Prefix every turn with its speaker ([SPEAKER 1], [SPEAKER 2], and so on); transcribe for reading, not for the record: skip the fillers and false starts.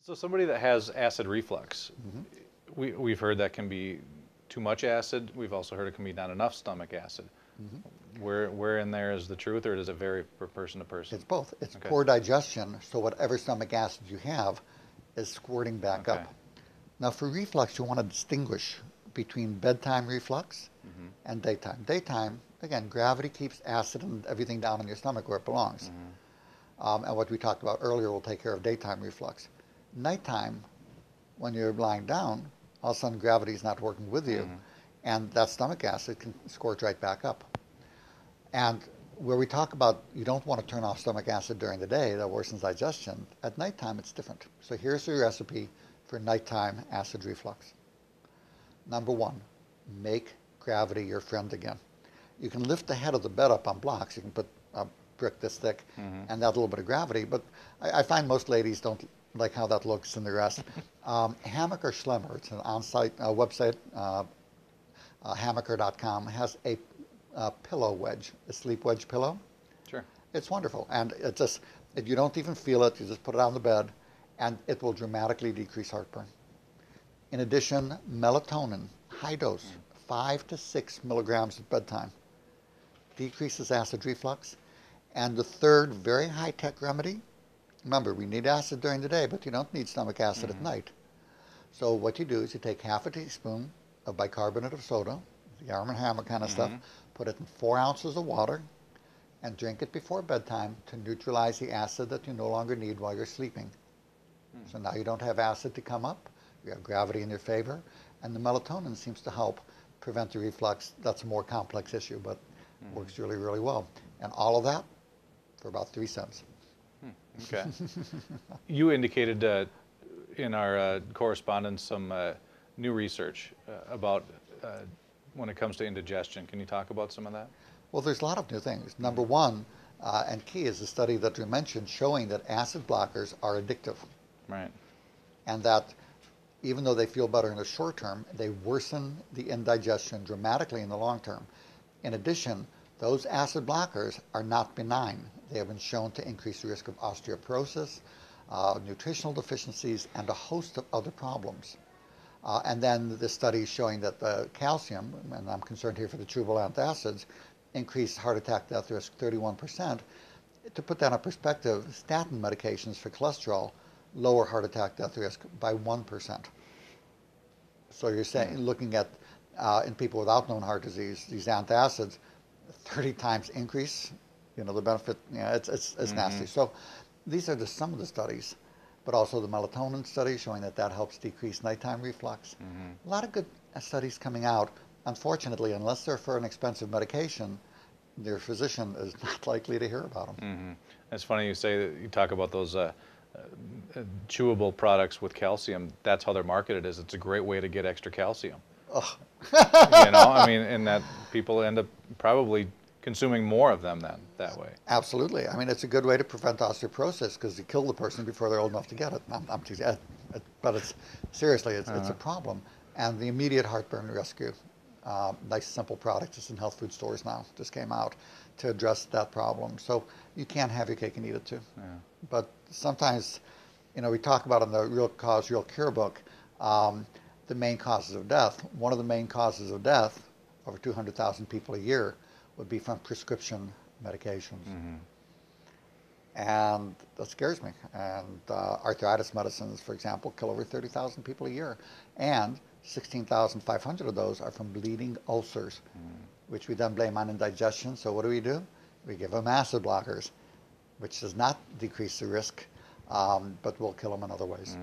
[SPEAKER 1] So somebody that has acid reflux, we've heard that can be too much acid. We've also heard it can be not enough stomach acid. Where in there is the truth, or does it vary from person to person?
[SPEAKER 2] It's both. It's
[SPEAKER 1] Okay.
[SPEAKER 2] poor digestion, so whatever stomach acid you have is squirting back
[SPEAKER 1] Okay.
[SPEAKER 2] up. Now for reflux, you want to distinguish between bedtime reflux and daytime. Daytime, again, gravity keeps acid and everything down in your stomach where it belongs. And what we talked about earlier will take care of daytime reflux. Nighttime, when you're lying down, all of a sudden gravity is not working with you, and that stomach acid can squirt right back up. And where we talk about you don't want to turn off stomach acid during the day, that worsens digestion, at nighttime it's different. So here's your recipe for nighttime acid reflux. Number one, make gravity your friend again. You can lift the head of the bed up on blocks. You can put a brick this thick and add a little bit of gravity, but I find most ladies don't like how that looks in the rest. Hammock or Schlemmer, it's an on-site website, hammocker.com, has a pillow wedge, a sleep wedge pillow.
[SPEAKER 1] Sure.
[SPEAKER 2] It's wonderful, and it just, if you don't even feel it, you just put it on the bed, and it will dramatically decrease heartburn. In addition, melatonin, high dose, 5 to 6 milligrams at bedtime, decreases acid reflux. And the third very high-tech remedy, remember, we need acid during the day, but you don't need stomach acid at night. So what you do is you take half a teaspoon of bicarbonate of soda, the Arm & Hammer kind of stuff, put it in 4 ounces of water, and drink it before bedtime to neutralize the acid that you no longer need while you're sleeping. So now you don't have acid to come up, you have gravity in your favor, and the melatonin seems to help prevent the reflux. That's a more complex issue, but works really, really well. And all of that for about 3 cents.
[SPEAKER 1] Okay. You indicated in our correspondence some new research about when it comes to indigestion. Can you talk about some of that?
[SPEAKER 2] Well, there's a lot of new things. Number one, and key, is the study that we mentioned showing that acid blockers are addictive.
[SPEAKER 1] Right.
[SPEAKER 2] And that even though they feel better in the short term, they worsen the indigestion dramatically in the long term. In addition, those acid blockers are not benign. They have been shown to increase the risk of osteoporosis, nutritional deficiencies, and a host of other problems. And then the study showing that the calcium, and I'm concerned here for the chewable antacids, increased heart attack death risk 31%. To put that in perspective, statin medications for cholesterol lower heart attack death risk by 1%. So you're saying, looking at in people without known heart disease, these antacids, 30 times increase, the benefit, it's nasty. So these are some of the studies, but also the melatonin study showing that helps decrease nighttime reflux. A lot of good studies coming out. Unfortunately, unless they're for an expensive medication, their physician is not likely to hear about them.
[SPEAKER 1] It's funny you say that you talk about those chewable products with calcium. That's how they're marketed. It's a great way to get extra calcium.
[SPEAKER 2] Ugh.
[SPEAKER 1] And that people end up probably consuming more of them that way.
[SPEAKER 2] Absolutely. It's a good way to prevent osteoporosis because you kill the person before they're old enough to get it. I'm teasing, but it's seriously, it's a problem. And the immediate heartburn rescue, nice simple product, it's in health food stores now, just came out to address that problem. So you can't have your cake and eat it too.
[SPEAKER 1] Yeah.
[SPEAKER 2] But sometimes, we talk about in the Real Cause, Real Cure book, the main causes of death. One of the main causes of death, over 200,000 people a year, would be from prescription medications. And that scares me. And arthritis medicines, for example, kill over 30,000 people a year. And 16,500 of those are from bleeding ulcers, which we then blame on indigestion. So what do? We give them acid blockers, which does not decrease the risk, but will kill them in other ways.